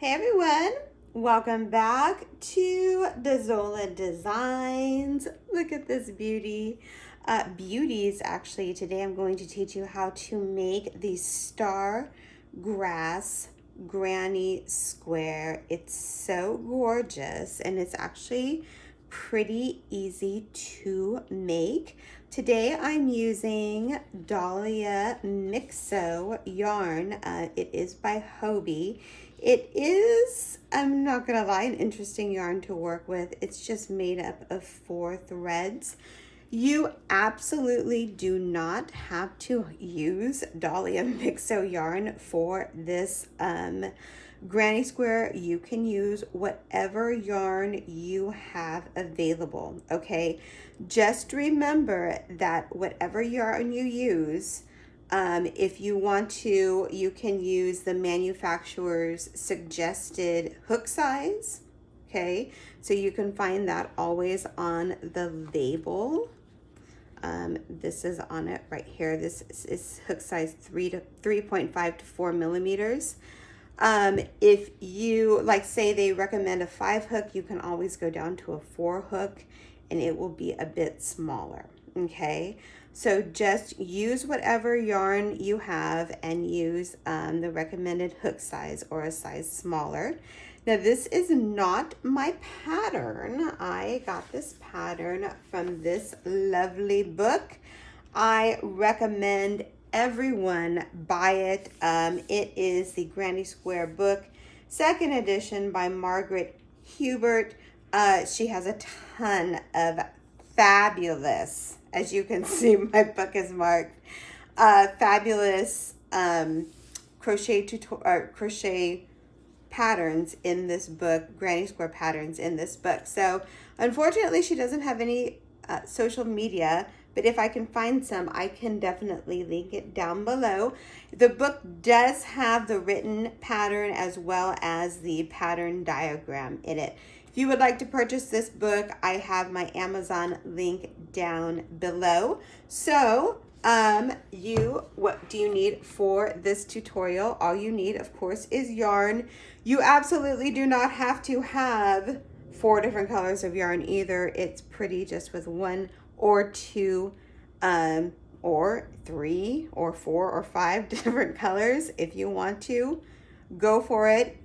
Hey everyone, welcome back to Dazola Designs. Look at this beauty. Beauties, actually. Today I'm going to teach you how to make the star grass granny square. It's so gorgeous and it's actually pretty easy to make. Today I'm using Dahlia Mixo yarn. It is by Hobie. It is, I'm not gonna lie, an interesting yarn to work with. It's just made up of 4 threads. You absolutely do not have to use Dahlia Mixo yarn for this granny square. You can use whatever yarn you have available, okay? Just remember that whatever yarn you use, if you want to, you can use the manufacturer's suggested hook size, okay? So you can find that always on the label. This is on it right here. This is hook size 3.5 to 4 millimeters. If you, like say they recommend a 5 hook, you can always go down to a 4 hook and it will be a bit smaller, okay? So just use whatever yarn you have and use the recommended hook size or a size smaller. Now this is not my pattern. I got this pattern from this lovely book. I recommend everyone buy it. It is the Granny Square book, 2nd edition by Margaret Hubert. She has a ton of fabulous, as you can see, my book is marked, fabulous crochet patterns in this book, Granny Square patterns in this book. So unfortunately, she doesn't have any social media, but if I can find some, I can definitely link it down below. The book does have the written pattern as well as the pattern diagram in it. If you would like to purchase this book, I have my Amazon link down below. So what do you need for this tutorial? All you need, of course, is yarn. You absolutely do not have to have 4 different colors of yarn either. It's pretty just with 1 or 2 or 3 or 4 or 5 different colors. If you want to, go for it.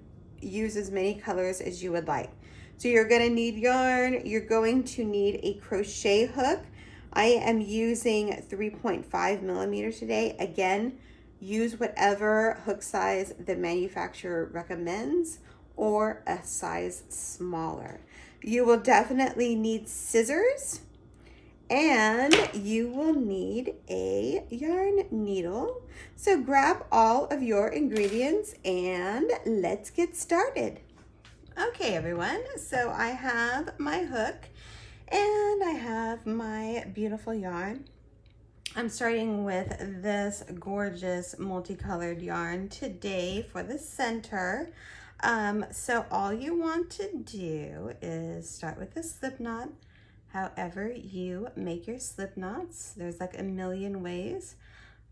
Use as many colors as you would like. So you're going to need yarn. You're going to need a crochet hook. I am using 3.5 millimeters today. Again, use whatever hook size the manufacturer recommends or a size smaller. You will definitely need scissors and you will need a yarn needle. So grab all of your ingredients and let's get started. Okay, everyone, so I have my hook and I have my beautiful yarn. I'm starting with this gorgeous multicolored yarn today for the center. So all you want to do is start with a slip knot. However you make your slip knots, there's like a million ways.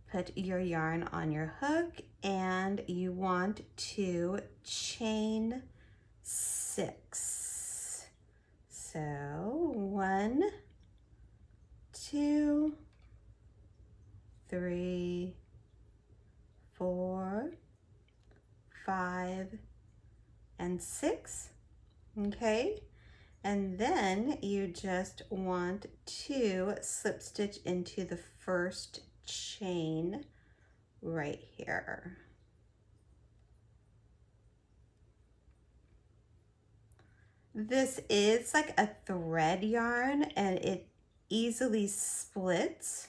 Put your yarn on your hook and you want to chain 6. So 1, 2, 3, 4, 5, and 6. Okay, and then you just want to slip stitch into the first chain right here. This is like a thread yarn and it easily splits.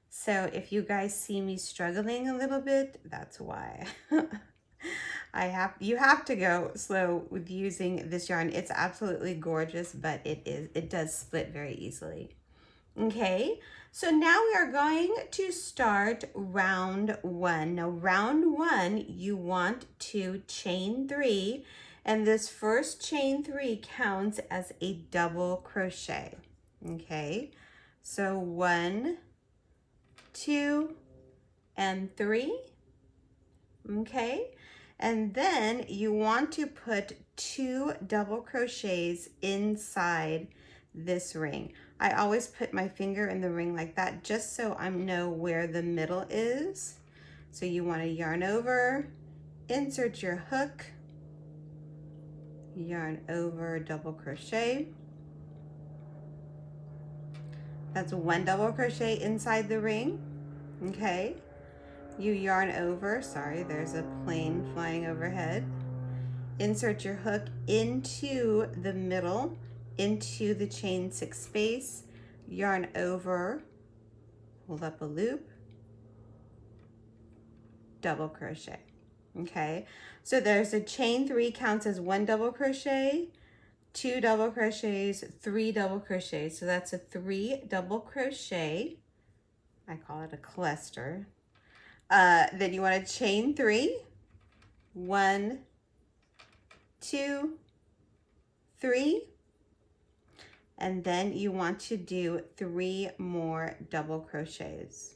So if you guys see me struggling a little bit, that's why. You have to go slow with using this yarn. It's absolutely gorgeous, but it does split very easily. Okay, so now we are going to start round 1. Now round 1, you want to chain 3. And this first chain 3 counts as a double crochet, okay? So 1, 2, and 3, okay? And then you want to put 2 double crochets inside this ring. I always put my finger in the ring like that just so I know where the middle is. So you want to yarn over, insert your hook, yarn over, double crochet. That's 1 double crochet inside the ring, okay? You yarn over, sorry, there's a plane flying overhead. Insert your hook into the middle, into the chain 6 space, yarn over, pull up a loop, double crochet, okay? So there's a chain 3 counts as 1 double crochet, 2 double crochets, 3 double crochets. So that's a 3 double crochet. I call it a cluster. Then you want to chain 3, 1, 2, 3, and then you want to do 3 more double crochets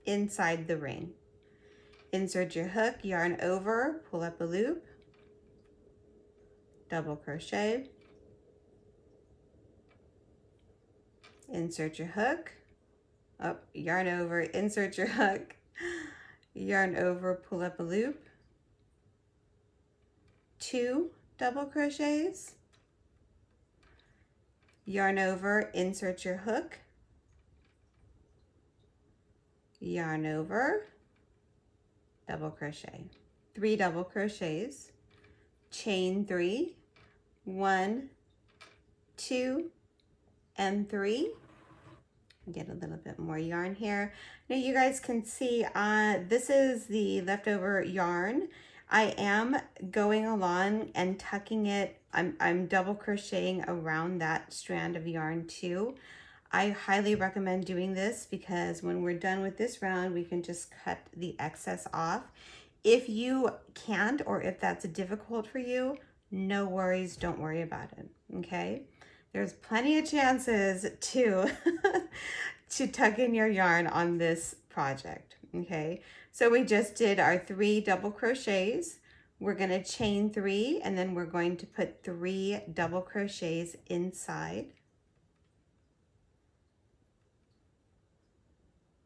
inside the ring. Insert your hook, yarn over, pull up a loop, double crochet, insert your hook, up, yarn over, insert your hook, yarn over, pull up a loop, 2 double crochets, yarn over, insert your hook, yarn over, double crochet, 3 double crochets, chain 3, 1, 2, and 3. Get a little bit more yarn here. Now you guys can see this is the leftover yarn. I am going along and tucking it. I'm double crocheting around that strand of yarn too. I highly recommend doing this because when we're done with this round, we can just cut the excess off. If you can't, or if that's difficult for you, no worries, don't worry about it, okay? There's plenty of chances to tuck in your yarn on this project, okay? So we just did our 3 double crochets. We're gonna chain 3, and then we're going to put 3 double crochets inside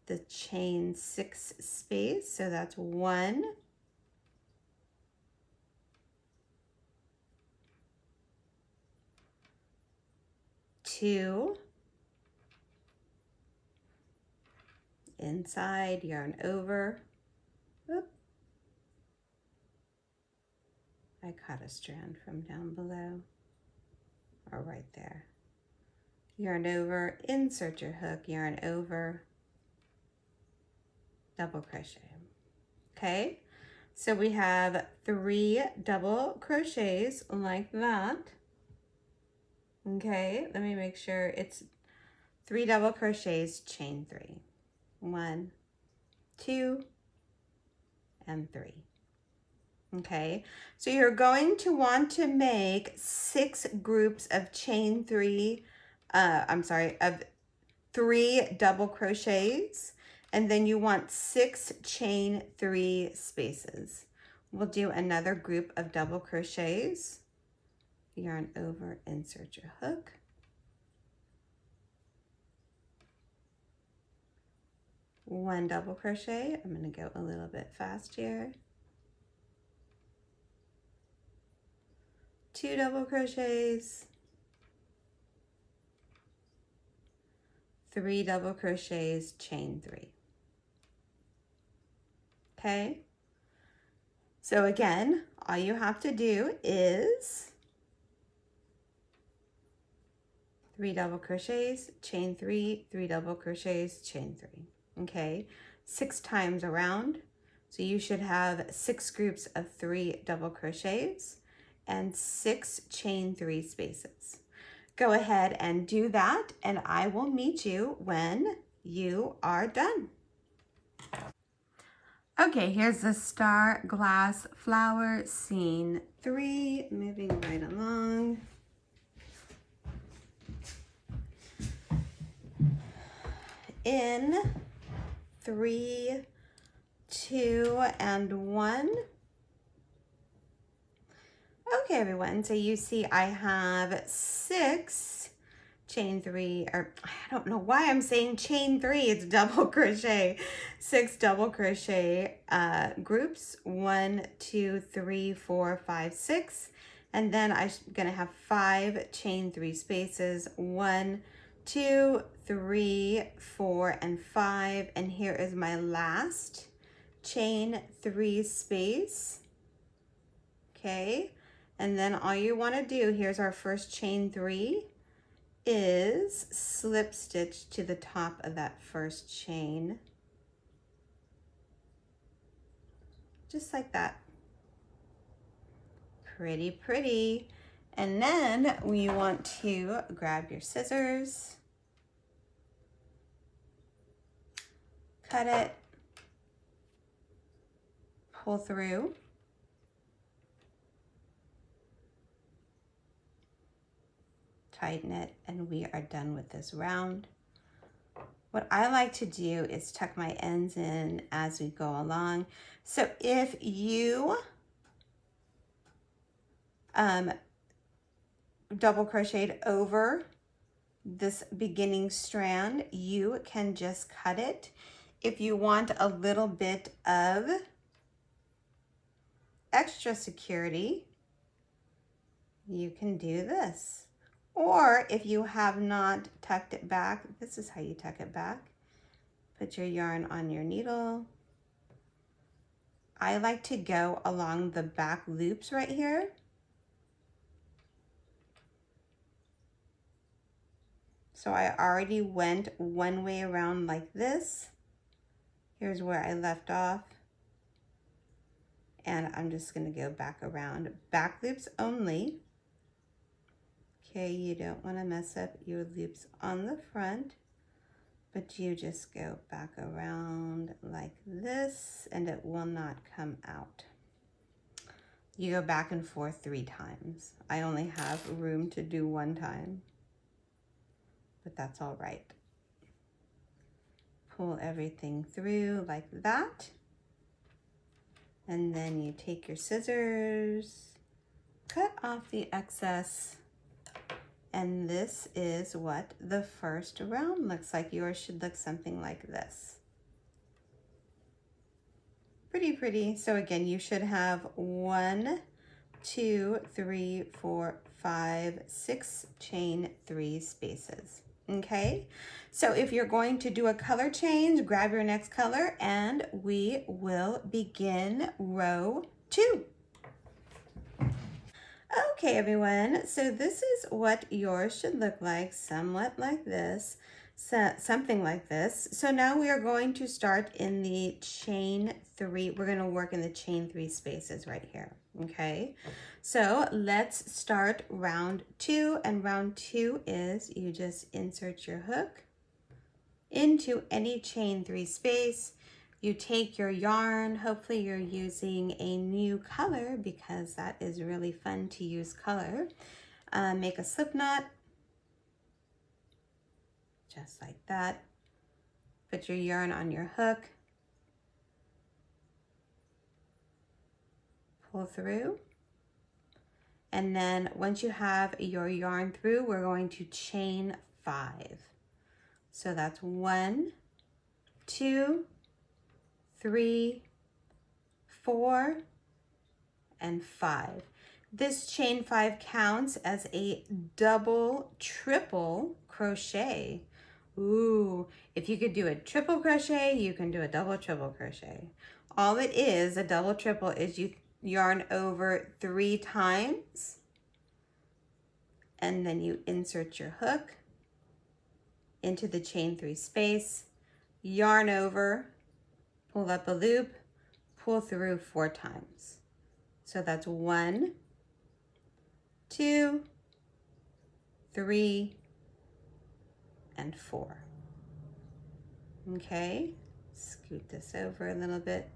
the chain 6 space. So that's 1, 2, inside, yarn over. Oop. I caught a strand from down below, or right there. Yarn over, insert your hook, yarn over, double crochet. Okay, so we have 3 double crochets like that. Okay, let me make sure it's 3 double crochets, chain 3. 1, 2, and 3. Okay, so you're going to want to make 6 groups of chain 3, of 3 double crochets, and then you want 6 chain 3 spaces. We'll do another group of double crochets. Yarn over, insert your hook. One double crochet. I'm going to go a little bit fast here. 2 double crochets. 3 double crochets, chain 3. Okay? So again, all you have to do is 3 double crochets, chain 3, 3 double crochets, chain 3. Okay, 6 times around. So you should have 6 groups of 3 double crochets and 6 chain 3 spaces. Go ahead and do that, and I will meet you when you are done. Okay, here's the star glass flower scene 3, moving right along. In 3, 2, and 1, Okay, everyone, so you see I have 6 chain 3, or I don't know why I'm saying chain 3, it's double crochet. 6 double crochet groups, 1, 2, 3, 4, 5, 6, and then I'm gonna have 5 chain 3 spaces, 1, 2, 3, 4, and 5, and here is my last chain 3 space. Okay, and then all you want to do, here's our first chain 3, is slip stitch to the top of that first chain, just like that. Pretty pretty. And then we want to grab your scissors, cut it, pull through, tighten it, and we are done with this round. What I like to do is tuck my ends in as we go along. So if you double crocheted over this beginning strand, you can just cut it. If you want a little bit of extra security, you can do this. Or if you have not tucked it back, this is how you tuck it back. Put your yarn on your needle. I like to go along the back loops right here. So I already went one way around like this. Here's where I left off. And I'm just gonna go back around. Back loops only. Okay, you don't wanna mess up your loops on the front, but you just go back around like this and it will not come out. You go back and forth 3 times. I only have room to do 1 time, but that's all right. Pull everything through like that. And then you take your scissors, cut off the excess, and this is what the first round looks like. Yours should look something like this. Pretty pretty. So again, you should have 1, 2, 3, 4, 5, 6 chain 3 spaces. Okay, so if you're going to do a color change, grab your next color and we will begin row 2. Okay, everyone, so this is what yours should look like, somewhat like this, so, something like this. So now we are going to start in the chain 3. We're going to work in the chain 3 spaces right here, okay? So let's start round 2, and round 2 is you just insert your hook into any chain 3 space. You take your yarn, hopefully you're using a new color because that is really fun to use color. Make a slip knot, just like that. Put your yarn on your hook, pull through, and then once you have your yarn through, we're going to chain 5. So that's 1, 2, 3, 4, and 5. This chain 5 counts as a double, triple crochet. Ooh, if you could do a triple crochet, you can do a double, triple crochet. All it is, a double, triple, is you yarn over 3 times, and then you insert your hook into the chain 3 space, yarn over, pull up a loop, pull through 4 times. So that's 1, 2, 3, and 4. Okay, scoot this over a little bit.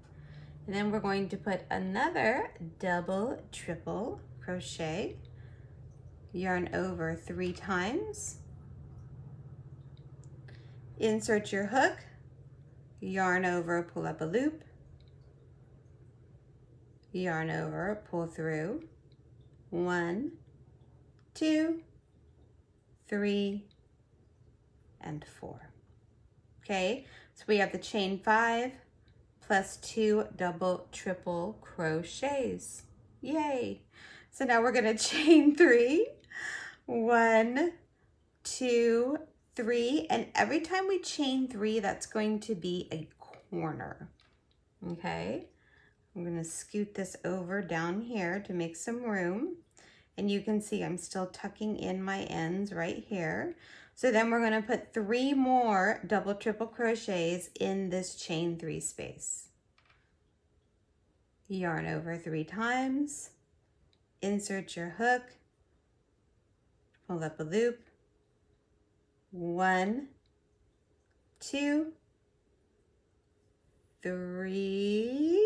And then we're going to put another double, triple crochet, yarn over 3 times, insert your hook, yarn over, pull up a loop, yarn over, pull through, 1, 2, 3, and 4. Okay, so we have the chain 5 plus 2 double triple crochets. Yay! So now we're going to chain 3. 1, 2, 3, and every time we chain 3, that's going to be a corner. Okay, I'm going to scoot this over down here to make some room, and you can see I'm still tucking in my ends right here. So then we're going to put 3 more double triple crochets in this chain 3 space. Yarn over 3 times, insert your hook, pull up a loop, 1, 2, 3,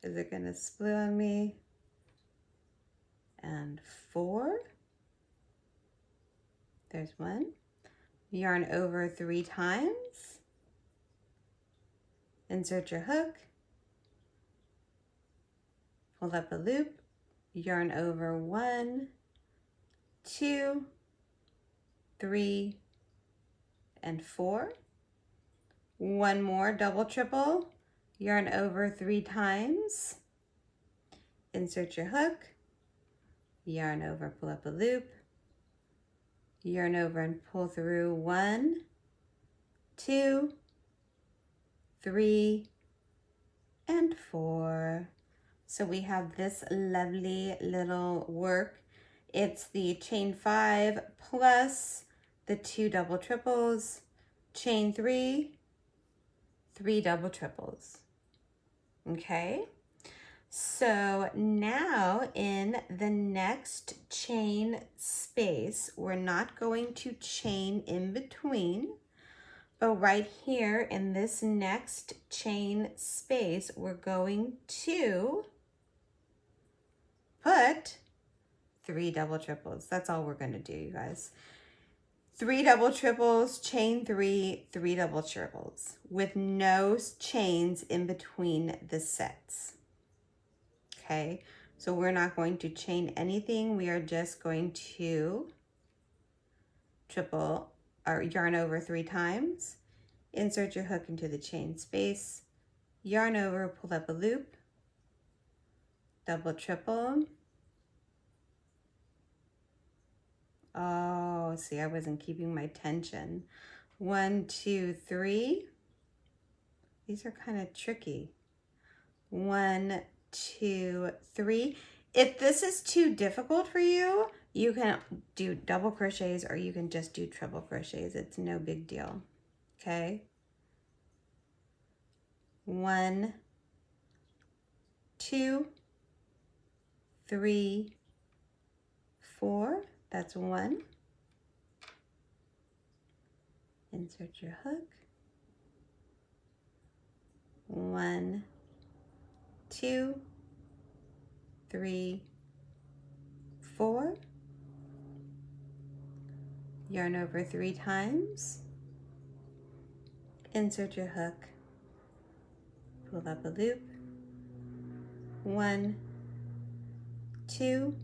is it gonna split on me? And 4, there's 1, yarn over 3 times, insert your hook, pull up a loop, yarn over 1, 2, 3, and 4. 1 more double triple, yarn over 3 times, insert your hook, yarn over, pull up a loop, yarn over and pull through 1, 2, 3, and 4. So we have this lovely little work. It's the chain 5 plus the 2 double triples, chain 3, 3 double triples. Okay, so now in the next chain space, we're not going to chain in between, but right here in this next chain space, we're going to put 3 double triples. That's all we're going to do, you guys. 3 double triples, chain 3, 3 double triples with no chains in between the sets. Okay, so we're not going to chain anything. We are just going to triple or yarn over 3 times, insert your hook into the chain space, yarn over, pull up a loop, double triple. Oh, see, I wasn't keeping my tension. 1, 2, 3. These are kind of tricky. 1, 2, 3. If this is too difficult for you, you can do double crochets or you can just do triple crochets. It's no big deal. Okay. 1, 2, 3, 4. That's 1. Insert your hook. 1, 2, 3, 4. Yarn over 3 times. Insert your hook. Pull up a loop. 1, 2,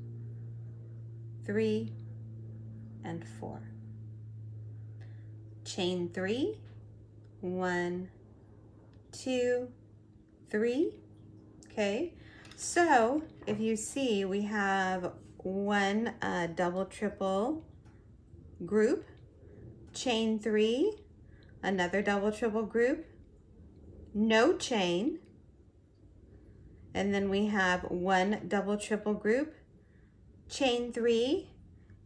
3, and 4. Chain 3. 1, 2, 3. Okay, so if you see, we have 1 double triple group, chain 3, another double triple group, no chain, and then we have 1 double triple group, chain 3,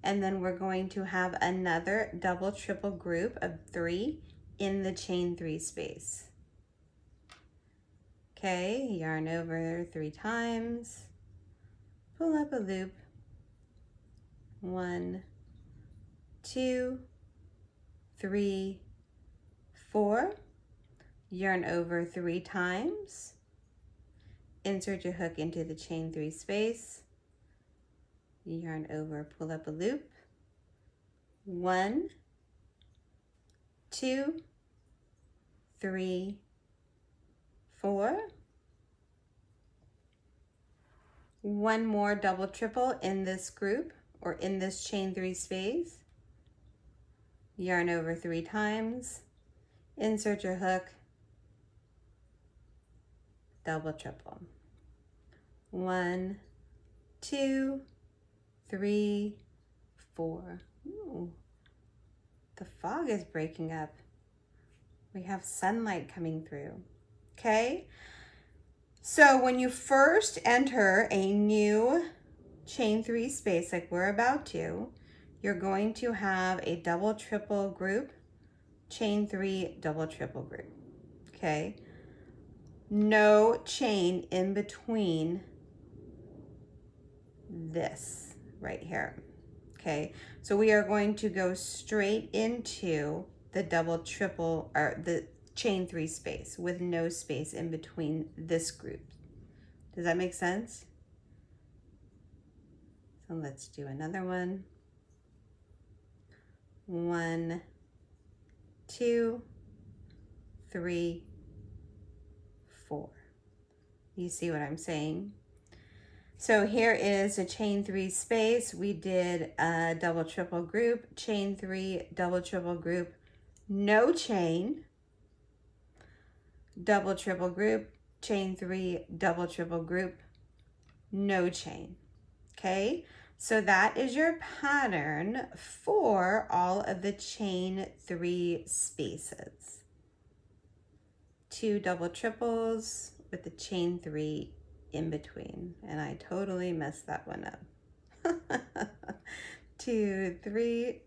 and then we're going to have another double triple group of 3 in the chain 3 space. Okay, yarn over 3 times, pull up a loop, 1, 2, 3, 4, yarn over 3 times, insert your hook into the chain 3 space, yarn over, pull up a loop, 1, 2, 3, 4, one more double triple in this group or in this chain 3 space, yarn over 3 times, insert your hook, double triple. 1, 2, 3, 4. Ooh, the fog is breaking up. We have sunlight coming through. Okay, so when you first enter a new chain 3 space like we're about to, you're going to have a double triple group, chain 3, double triple group. Okay, no chain in between this right here. Okay, so we are going to go straight into the double triple or the chain 3 space with no space in between this group. Does that make sense? So let's do another one. 1, 2, 3, 4. You see what I'm saying? So here is a chain 3 space. We did a double triple group, chain 3, double triple group, no chain, double triple group, chain 3, double triple group, no chain. Okay, so that is your pattern for all of the chain 3 spaces. 2 double triples with the chain 3 in between, and I totally messed that one up. 2, 3.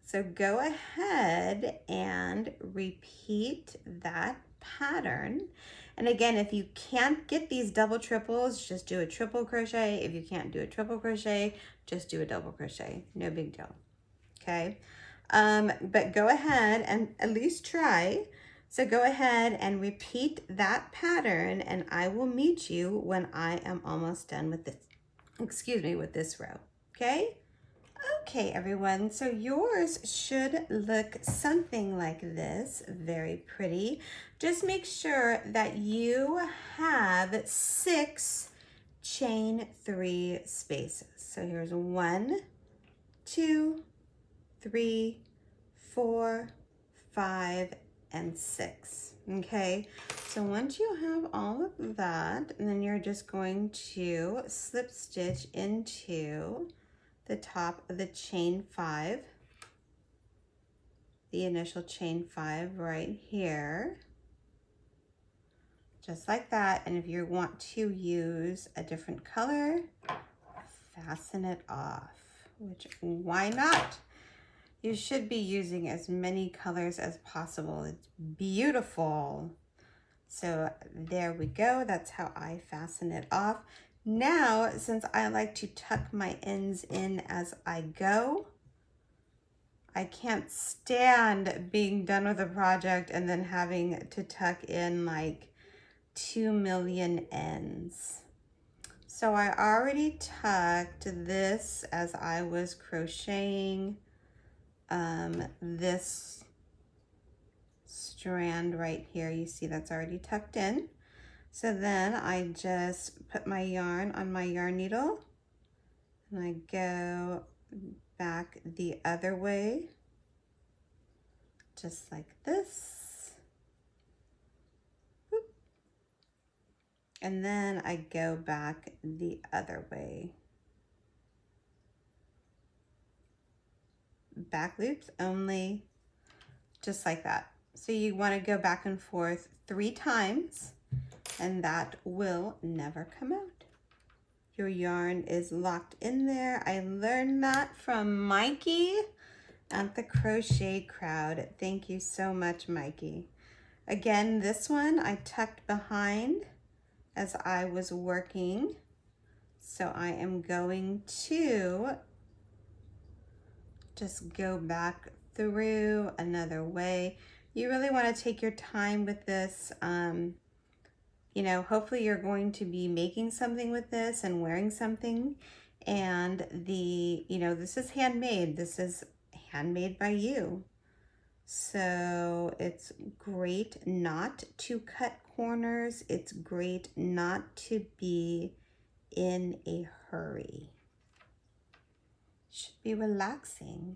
So go ahead and repeat that pattern. And again, if you can't get these double triples, just do a triple crochet. If you can't do a triple crochet, just do a double crochet. No big deal. Okay, but go ahead and at least try. So go ahead and repeat that pattern, and I will meet you when I am almost done with this, with this row. Okay? Okay, everyone, so yours should look something like this. Very pretty. Just make sure that you have 6 chain 3 spaces. So here's 1, 2, 3, 4, 5, and 6. Okay, so once you have all of that, and then you're just going to slip stitch into the top of the chain 5, the initial chain 5 right here, just like that. And if you want to use a different color, fasten it off, which why not? You should be using as many colors as possible. It's beautiful. So there we go. That's how I fasten it off. Now, since I like to tuck my ends in as I go, I can't stand being done with a project and then having to tuck in like 2 million ends. So I already tucked this as I was crocheting this strand right here. You see that's already tucked in. So then I just put my yarn on my yarn needle and I go back the other way, just like this. Boop. And then I go back the other way. Back loops only, just like that. So you want to go back and forth 3 times, and that will never come out. Your yarn is locked in there. I learned that from Mikey at the Crochet Crowd. Thank you so much, Mikey. Again, this one I tucked behind as I was working. So I am going to just go back through another way. You really want to take your time with this. You know, hopefully you're going to be making something with this and wearing something. And you know, this is handmade. This is handmade by you. So it's great not to cut corners. It's great not to be in a hurry. Should be relaxing.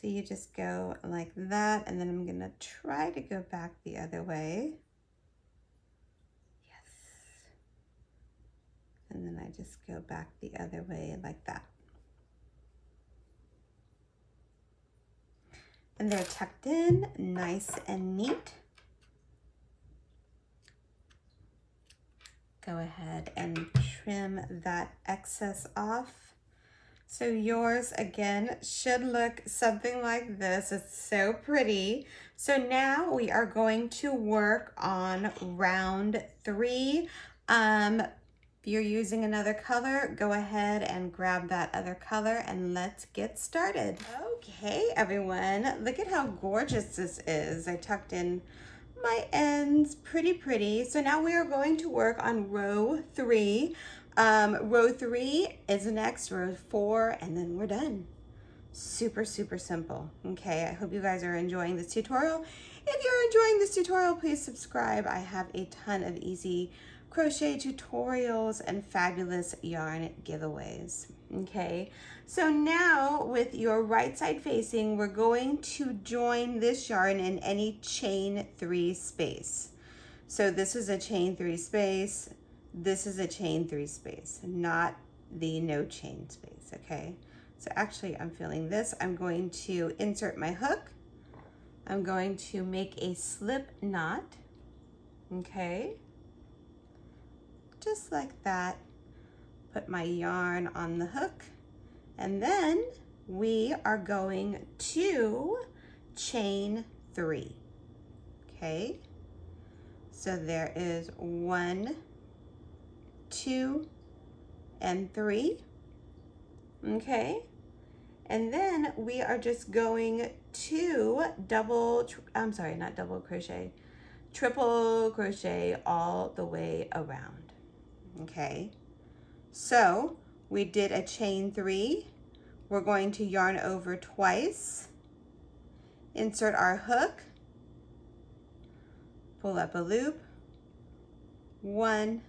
So you just go like that, and then I'm gonna try to go back the other way. Yes. And then I just go back the other way like that. And they're tucked in, nice and neat. Go ahead and trim that excess off. So yours, again, should look something like this. It's so pretty. So now we are going to work on round 3. If you're using another color, go ahead and grab that other color and let's get started. Okay, everyone, look at how gorgeous this is. I tucked in my ends, pretty. So now we are going to work on row 3. Row 3 is next, row 4, and then we're done. Super simple. Okay, I hope you guys are enjoying this tutorial. If you're enjoying this tutorial, please subscribe. I have a ton of easy crochet tutorials and fabulous yarn giveaways. Okay, so now with your right side facing, we're going to join this yarn in any chain 3 space. So this is a chain 3 space, this is a chain 3 space, not the no chain space. Okay, so actually I'm feeling this. I'm going to insert my hook. I'm going to make a slip knot. Okay, just like that. Put my yarn on the hook, and then we are going to chain 3. Okay, so there is 1, 2, and 3. Okay, and then we are just going to triple crochet all the way around. Okay, so we did a chain 3. We're going to yarn over twice, insert our hook, pull up a loop, 1,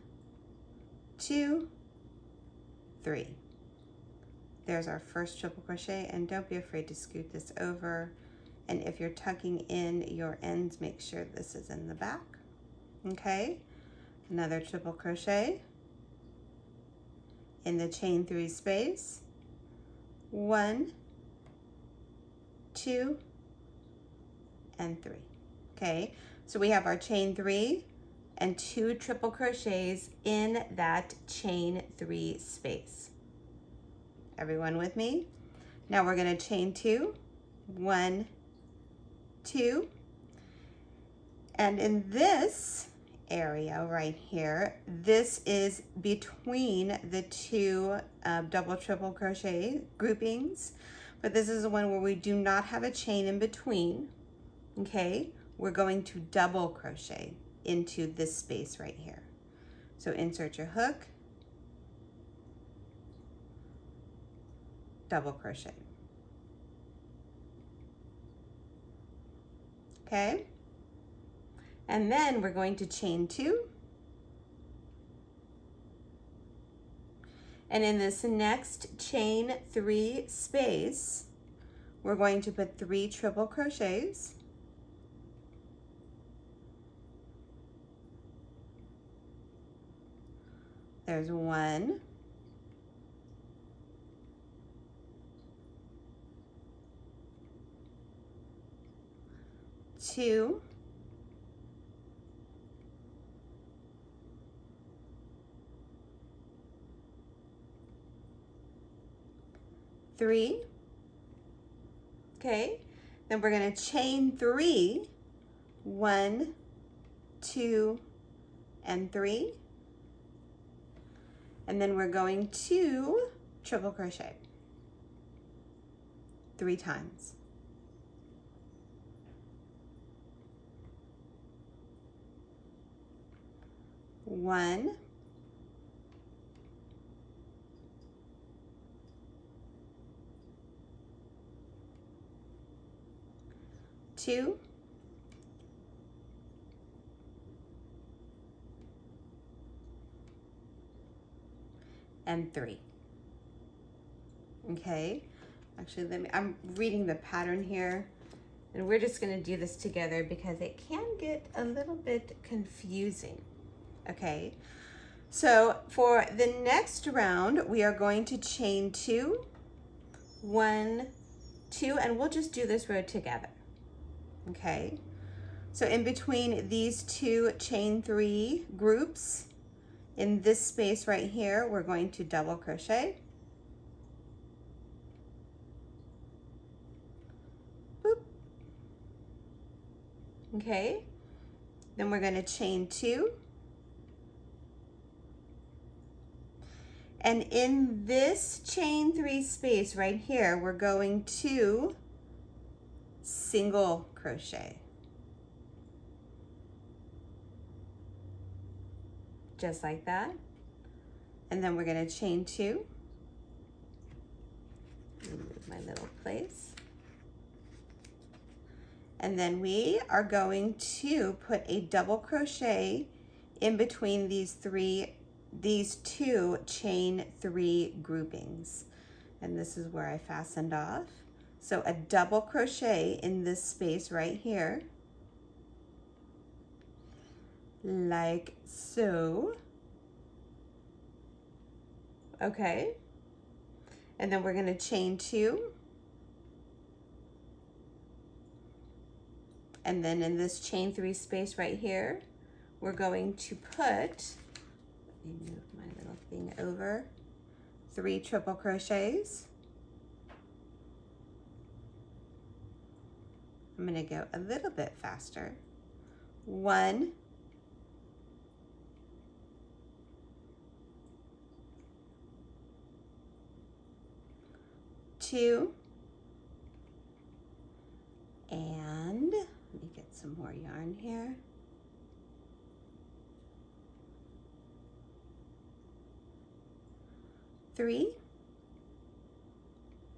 2, 3. There's our first triple crochet, and don't be afraid to scoot this over. And if you're tucking in your ends, make sure this is in the back. Okay, another triple crochet in the chain 3 space, 1, 2, and 3. Okay, so we have our chain 3 and 2 triple crochets in that chain 3 space. Everyone with me? Now we're going to chain 2, 1, 2, and in this area right here, this is between the 2 double triple crochet groupings, but this is the one where we do not have a chain in between. Okay, we're going to double crochet into this space right here. So insert your hook, double crochet. Okay, and then we're going to chain 2, and in this next chain 3 space, we're going to put 3 triple crochets. There's 1, 2, 3. Okay, then we're going to chain 3, 1, 2, and 3, and then we're going to triple crochet 3 times. One, 2, 2, and 3. Okay, actually I'm reading the pattern here, and we're just going to do this together because it can get a little bit confusing. Okay, so for the next round we are going to chain 2, 1, 2, and we'll just do this row together. Okay, so in between these 2 chain 3 groups, in this space right here, we're going to double crochet. Boop. Okay, then we're going to chain 2. And in this chain 3 space right here, we're going to single crochet. Just like that. And then we're going to chain 2. Move my little place. And then we are going to put a double crochet in between these 2 chain 3 groupings. And this is where I fastened off. So a double crochet in this space right here, like so. Okay, and then we're going to chain 2, and then in this chain 3 space right here, we're going to put, let me move my little thing over, 3 triple crochets. I'm going to go a little bit faster. 1, 2, and let me get some more yarn here. 3.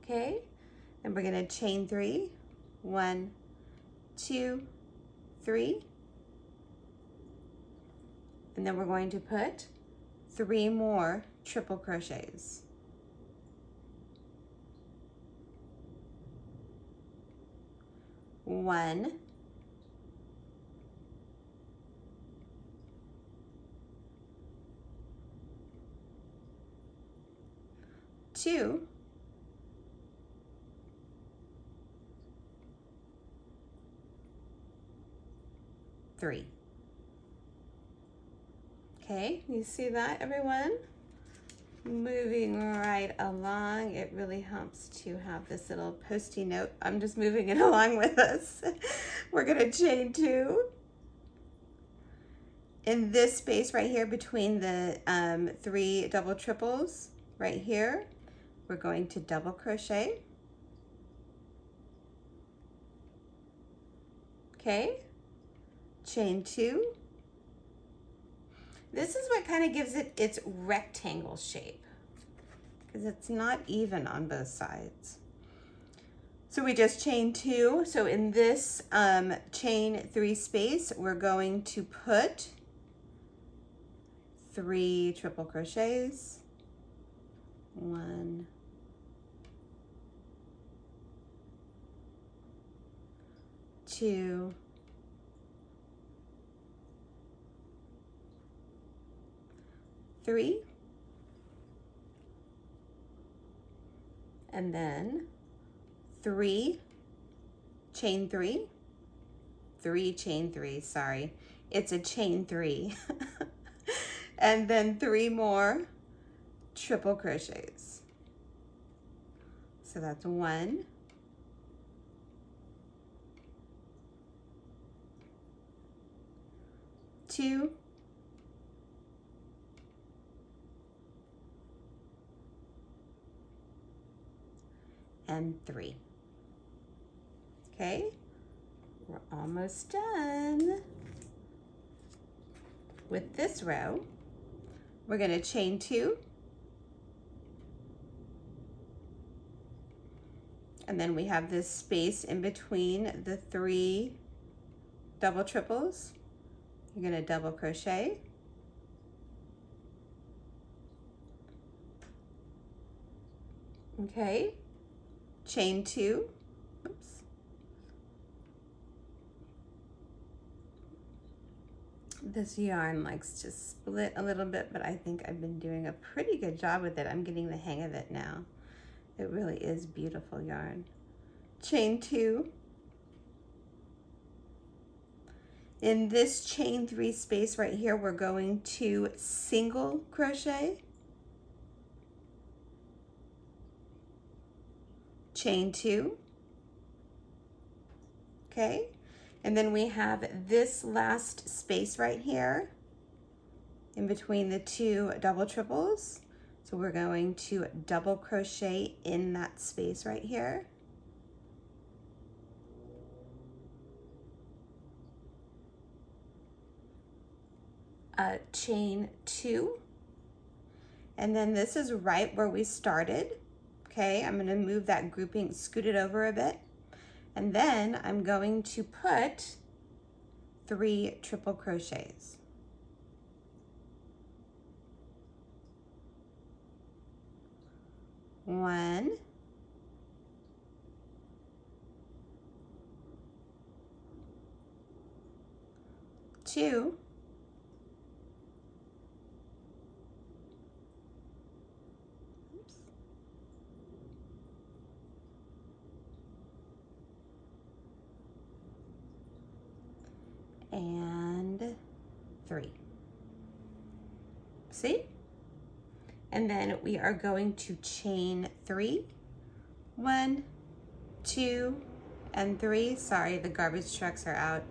Okay, and we're going to chain 3. 1, 2, 3. And then we're going to put 3 more triple crochets. 1, 2, 3. Okay, you see that, everyone? Moving right along. It really helps to have this little post-it note. I'm just moving it along with us. We're going to chain 2 in this space right here between the 3 double triples right here. We're going to double crochet. Okay, chain 2. This is what kind of gives it its rectangle shape, because it's not even on both sides. So we just chain 2. So in this chain 3 space, we're going to put 3 triple crochets. 1, 2, 3, and then 3 chain 3, 3 chain 3, sorry, it's a chain 3, and then 3 more triple crochets. So that's 1, 2, and 3. Okay, we're almost done with this row. We're going to chain 2, and then we have this space in between the 3 double triples. You're going to double crochet, okay, chain 2, oops, this yarn likes to split a little bit, but I think I've been doing a pretty good job with it. I'm getting the hang of it now. It really is beautiful yarn. Chain 2. In this chain 3 space right here, we're going to single crochet, chain 2, okay? And then we have this last space right here in between the 2 double triples. So we're going to double crochet in that space right here. Chain 2. And then this is right where we started. Okay, I'm going to move that grouping, scoot it over a bit. And then I'm going to put 3 triple crochets. One, two, oops, and 3. See? And then we are going to chain 3. 1, 2, and 3. Sorry, the garbage trucks are out.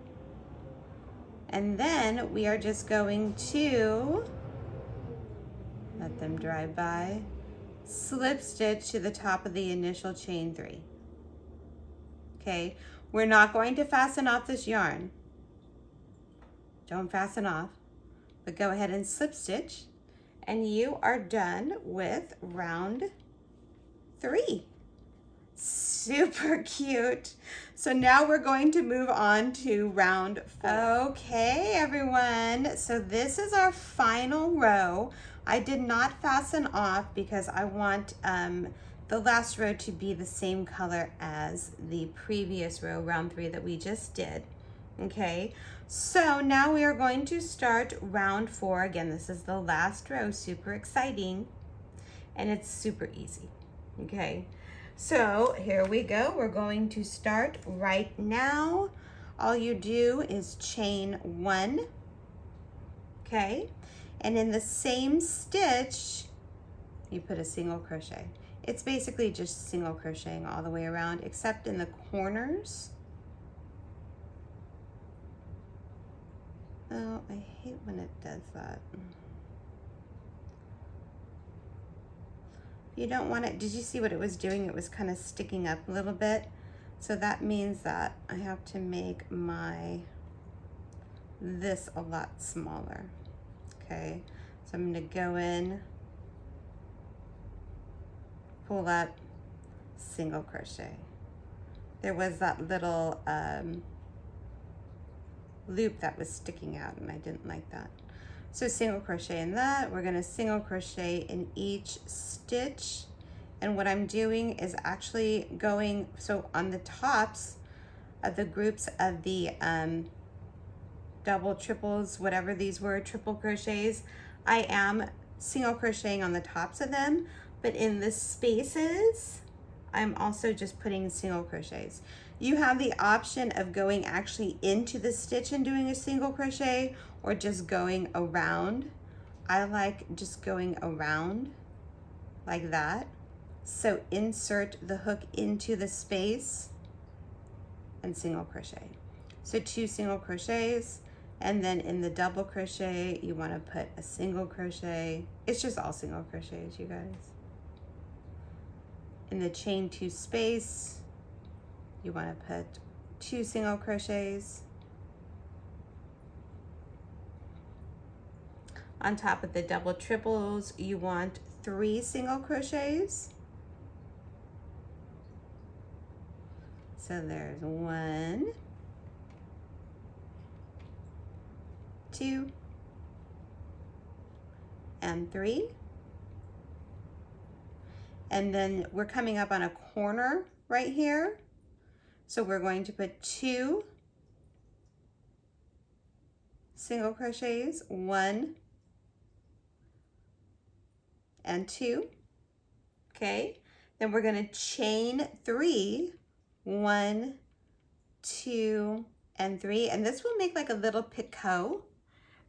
And then we are just going to let them drive by, slip stitch to the top of the initial chain 3. Okay, we're not going to fasten off this yarn. Don't fasten off, but go ahead and slip stitch, and you are done with round 3. Super cute. So now we're going to move on to round 4. Okay, everyone. So this is our final row. I did not fasten off because I want the last row to be the same color as the previous row, round 3 that we just did. Okay, so now we are going to start round 4. Again, this is the last row, super exciting, and it's super easy. Okay, so here we go. We're going to start right now. All you do is chain 1, okay, and in the same stitch, you put a single crochet. It's basically just single crocheting all the way around, except in the corners. Oh, I hate when it does that. You don't want it, did you see what it was doing? It was kind of sticking up a little bit. So that means that I have to make this a lot smaller. Okay, so I'm gonna go in, pull up, single crochet. There was that little loop that was sticking out and I didn't like that. So single crochet in that, we're gonna single crochet in each stitch. And what I'm doing is actually going, so on the tops of the groups of the double, triples, whatever these were, triple crochets, I am single crocheting on the tops of them, but in the spaces, I'm also just putting single crochets. You have the option of going actually into the stitch and doing a single crochet or just going around. I like just going around like that. So insert the hook into the space and single crochet. So 2 single crochets, and then in the double crochet, you want to put a single crochet. It's just all single crochets, you guys. In the chain 2 space, you want to put 2 single crochets. On top of the double triples, you want 3 single crochets. So there's 1, 2, and 3. And then we're coming up on a corner right here. So we're going to put 2 single crochets, 1 and 2. Okay, then we're going to chain 3, 1, 2, and 3, and this will make like a little picot.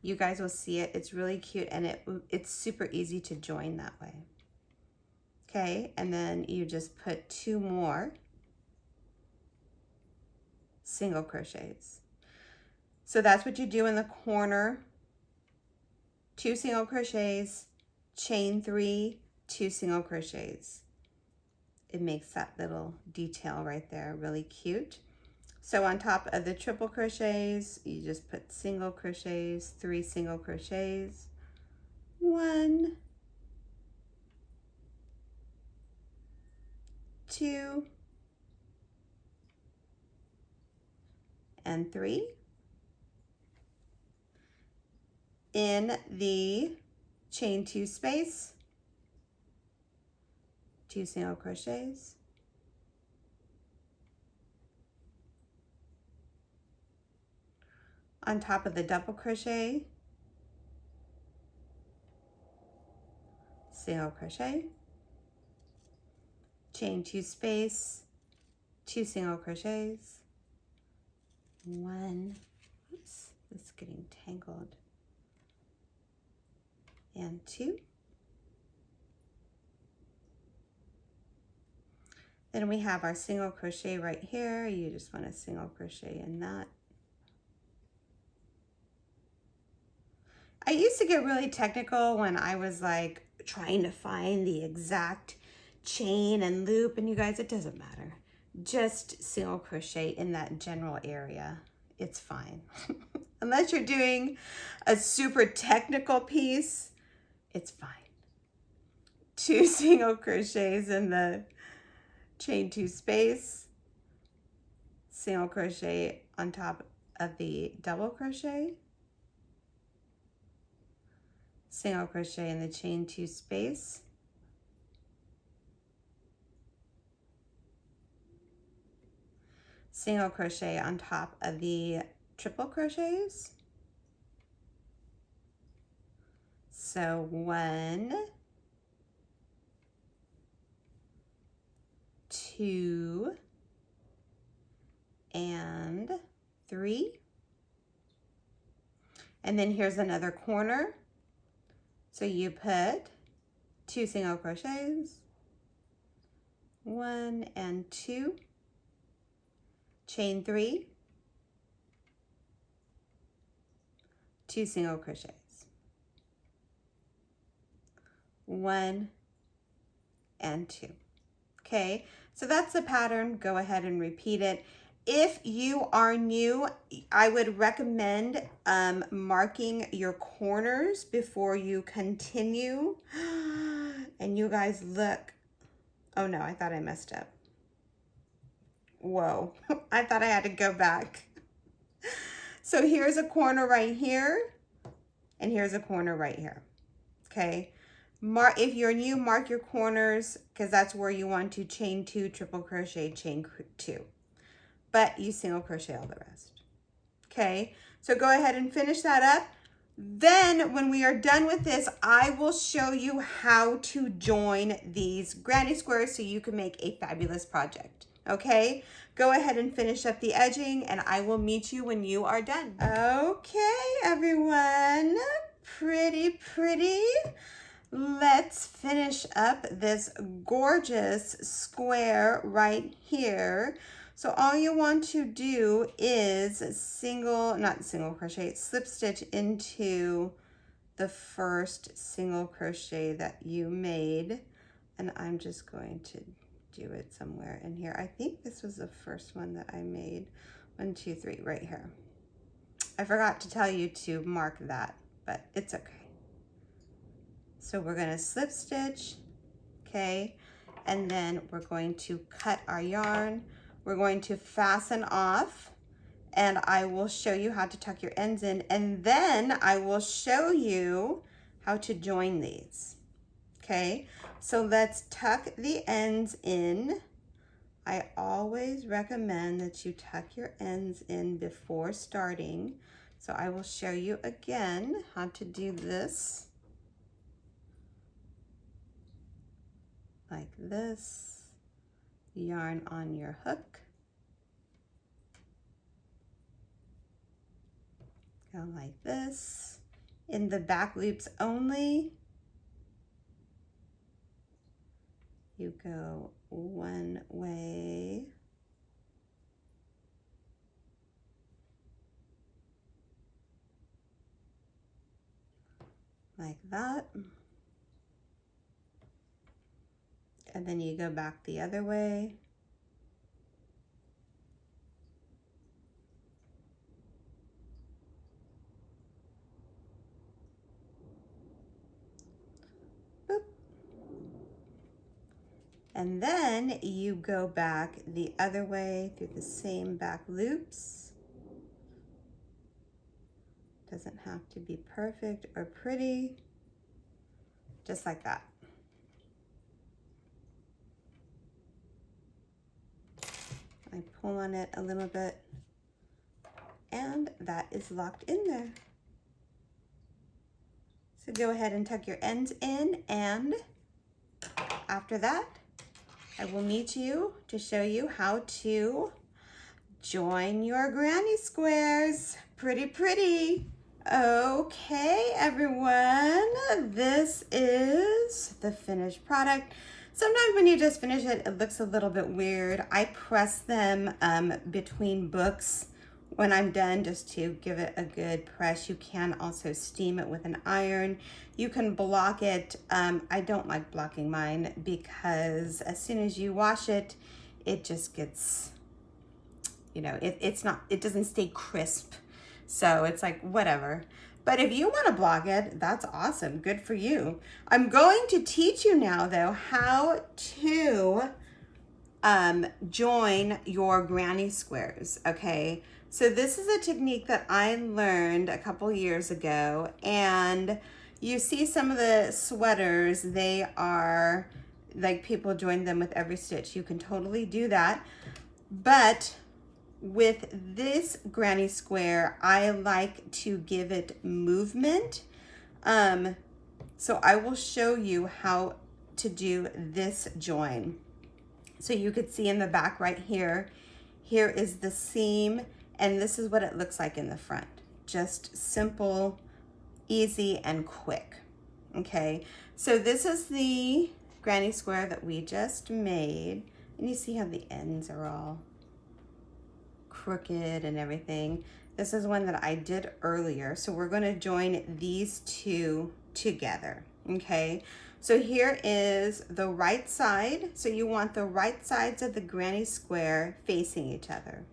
You guys will see it. It's really cute, and it's super easy to join that way. Okay, and then you just put 2 more single crochets. So that's what you do in the corner. 2 single crochets, chain 3, 2 single crochets. It makes that little detail right there really cute. So on top of the triple crochets, you just put single crochets, 3 single crochets, 1, 2, and 3. In the chain 2 space, 2 single crochets, on top of the double crochet, single crochet, chain 2 space, 2 single crochets, 1, oops, this is getting tangled, and 2. Then we have our single crochet right here. You just want a single crochet in that. I used to get really technical when I was like trying to find the exact chain and loop, and you guys, it doesn't matter. Just single crochet in that general area. It's fine. Unless you're doing a super technical piece, it's fine. 2 single crochets in the chain 2 space, single crochet on top of the double crochet, single crochet in the chain 2 space, single crochet on top of the triple crochets. So 1, 2, and 3. And then here's another corner. So you put 2 single crochets, 1 and 2, chain 3, 2 single crochets, 1 and 2. Okay, so that's the pattern. Go ahead and repeat it. If you are new, I would recommend marking your corners before you continue. And you guys look, oh no, I thought I messed up. Whoa, I thought I had to go back. So here's a corner right here, and here's a corner right here, okay? If you're new, mark your corners, because that's where you want to chain 2, triple crochet, chain 2. But you single crochet all the rest. Okay, so go ahead and finish that up. Then when we are done with this, I will show you how to join these granny squares so you can make a fabulous project. Okay, go ahead and finish up the edging, and I will meet you when you are done. Okay, everyone, pretty. Let's finish up this gorgeous square right here. So all you want to do is slip stitch into the first single crochet that you made. And I'm just going to do it somewhere in here. I think this was the first one that I made. 1, 2, 3, right here. I forgot to tell you to mark that, but it's okay. So we're going to slip stitch, okay, and then we're going to cut our yarn. we're going to fasten off, and I will show you how to tuck your ends in, and then I will show you how to join these. Okay, so let's tuck the ends in. I always recommend that you tuck your ends in before starting. So I will show you again how to do this. Like this, yarn on your hook. Go like this. In the back loops only, you go one way. Like that. And then you go back the other way. Boop. And then you go back the other way through the same back loops. Doesn't have to be perfect or pretty, just like that. I pull on it a little bit, and that is locked in there. So go ahead and tuck your ends in, and after that, I will meet you to show you how to join your granny squares. Pretty, pretty. Okay, everyone, this is the finished product. Sometimes when you just finish it, it looks a little bit weird. I press them between books when I'm done, just to give it a good press. You can also steam it with an iron. You can block it. I don't like blocking mine because as soon as you wash it, it just gets, you know, it doesn't stay crisp. So it's like, whatever. But if you want to block it, that's awesome. Good for you. I'm going to teach you now, though, how to join your granny squares, okay? So this is a technique that I learned a couple years ago, and you see some of the sweaters, they are like people join them with every stitch. You can totally do that, but with this granny square, I like to give it movement. So I will show you how to do this join. So you could see in the back right here, here is the seam, and this is what it looks like in the front. Just simple, easy, and quick. Okay, so this is the granny square that we just made, and you see how the ends are all crooked and everything. This is one that I did earlier, so we're going to join these two together. Okay, so here is the right side. So you want the right sides of the granny square facing each other.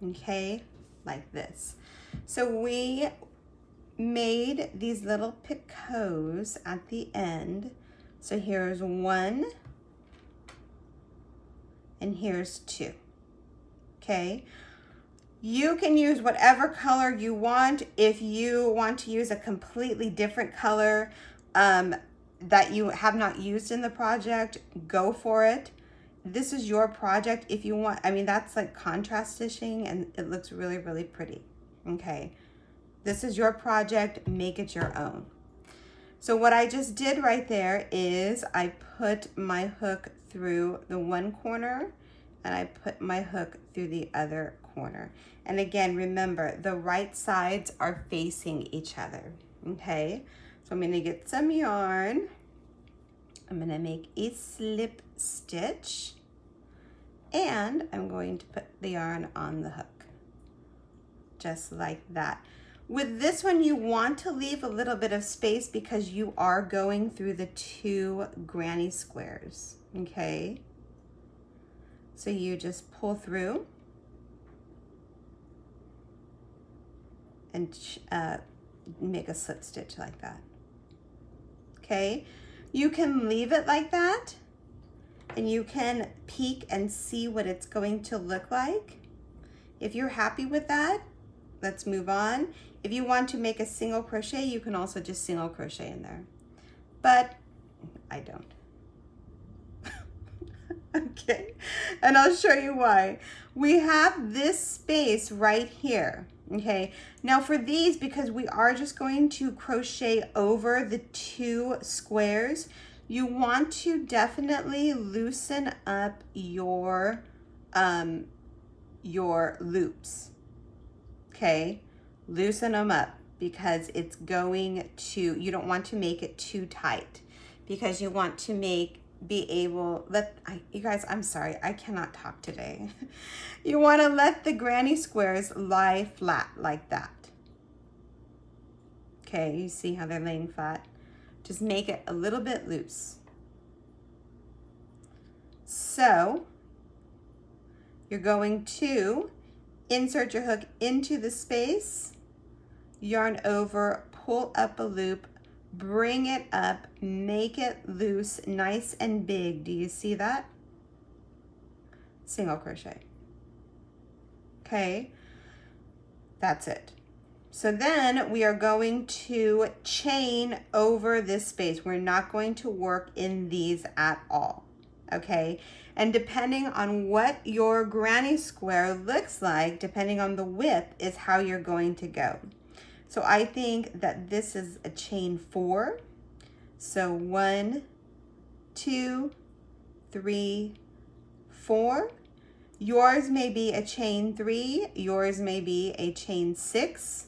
Okay, like this. So we made these little picots at the end. So here's one, and here's two. Okay, you can use whatever color you want. If you want to use a completely different color that you have not used in the project, go for it. This is your project. If you want, I mean, that's like contrast stitching and it looks really, really pretty. Okay, this is your project, make it your own. So what I just did right there is I put my hook through the one corner, and I put my hook through the other corner. And again, remember, the right sides are facing each other, okay? So I'm gonna get some yarn. I'm gonna make a slip stitch, and I'm going to put the yarn on the hook, just like that. With this one, you want to leave a little bit of space because you are going through the two granny squares, okay? So you just pull through and make a slip stitch like that. Okay, you can leave it like that, and you can peek and see what it's going to look like. If you're happy with that, let's move on. If you want to make a single crochet, you can also just single crochet in there, but I don't. Okay, and I'll show you why. We have this space right here, okay? Now for these, because we are just going to crochet over the 2 squares, you want to definitely loosen up your loops, okay? Loosen them up because it's going to, you don't want to make it too tight because you want to be able, you guys, I'm sorry, I cannot talk today. You want to let the granny squares lie flat like that. Okay, you see how they're laying flat? Just make it a little bit loose. So you're going to insert your hook into the space, yarn over, pull up a loop, bring it up, make it loose, nice and big. Do you see that? Single crochet. Okay, that's it. So then we are going to chain over this space. We're not going to work in these at all, okay? And depending on what your granny square looks like, depending on the width, is how you're going to go. So I think that this is a chain 4. So 1, 2, 3, 4. Yours may be a chain 3. Yours may be a chain 6.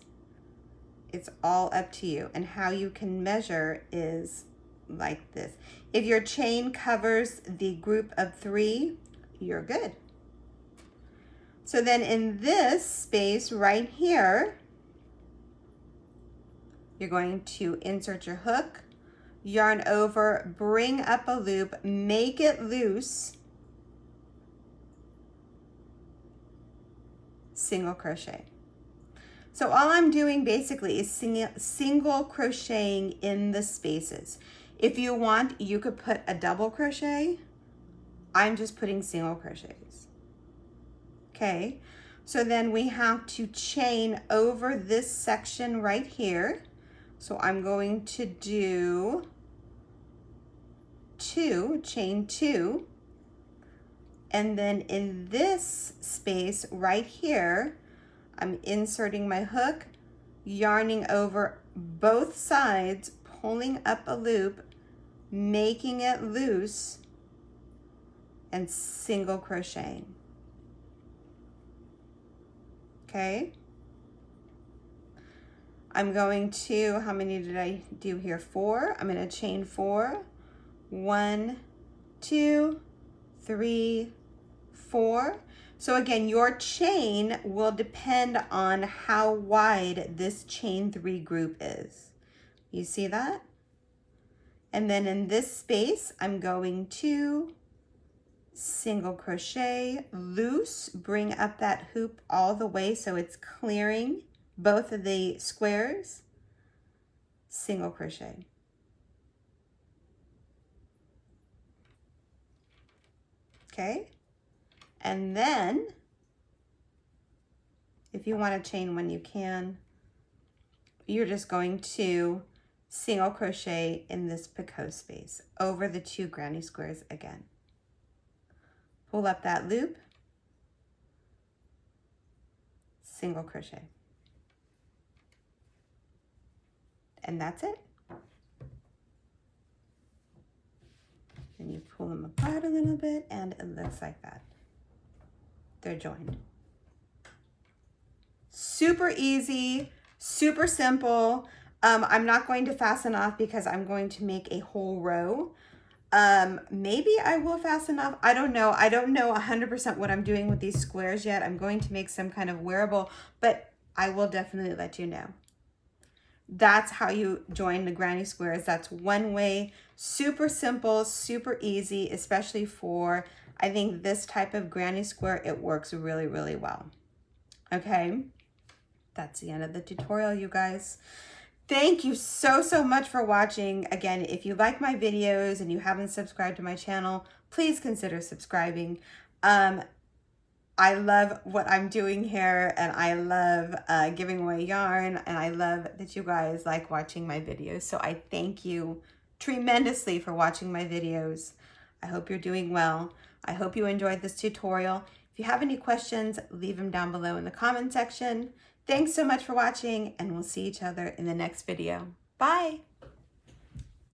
It's all up to you. And how you can measure is like this. If your chain covers the group of 3, you're good. So then in this space right here, you're going to insert your hook, yarn over, bring up a loop, make it loose, single crochet. So all I'm doing basically is single crocheting in the spaces. If you want, you could put a double crochet. I'm just putting single crochets. Okay, so then we have to chain over this section right here. So I'm going to do 2, chain 2, and then in this space right here, I'm inserting my hook, yarning over both sides, pulling up a loop, making it loose, and single crocheting. Okay? I'm going to, how many did I do here? 4. I'm going to chain 4. 1, 2, 3, 4. So again, your chain will depend on how wide this chain 3 group is. You see that? And then in this space, I'm going to single crochet, loose, bring up that hoop all the way so it's clearing both of the squares, single crochet. Okay, and then if you want to chain one, you can. You're just going to single crochet in this picot space over the 2 granny squares again. Pull up that loop, single crochet. And that's it. And you pull them apart a little bit and it looks like that. They're joined. Super easy, super simple. I'm not going to fasten off because I'm going to make a whole row. Maybe I will fasten off. I don't know. I don't know 100% what I'm doing with these squares yet. I'm going to make some kind of wearable, but I will definitely let you know. That's how you join the granny squares. That's one way. Super simple, super easy, especially for, I think this type of granny square, it works really, really well. Okay, that's the end of the tutorial, you guys. Thank you so much for watching. Again, if you like my videos and you haven't subscribed to my channel, please consider subscribing. I love what I'm doing here, and I love giving away yarn, and I love that you guys like watching my videos. So I thank you tremendously for watching my videos. I hope you're doing well. I hope you enjoyed this tutorial. If you have any questions, leave them down below in the comment section. Thanks so much for watching, and we'll see each other in the next video. Bye.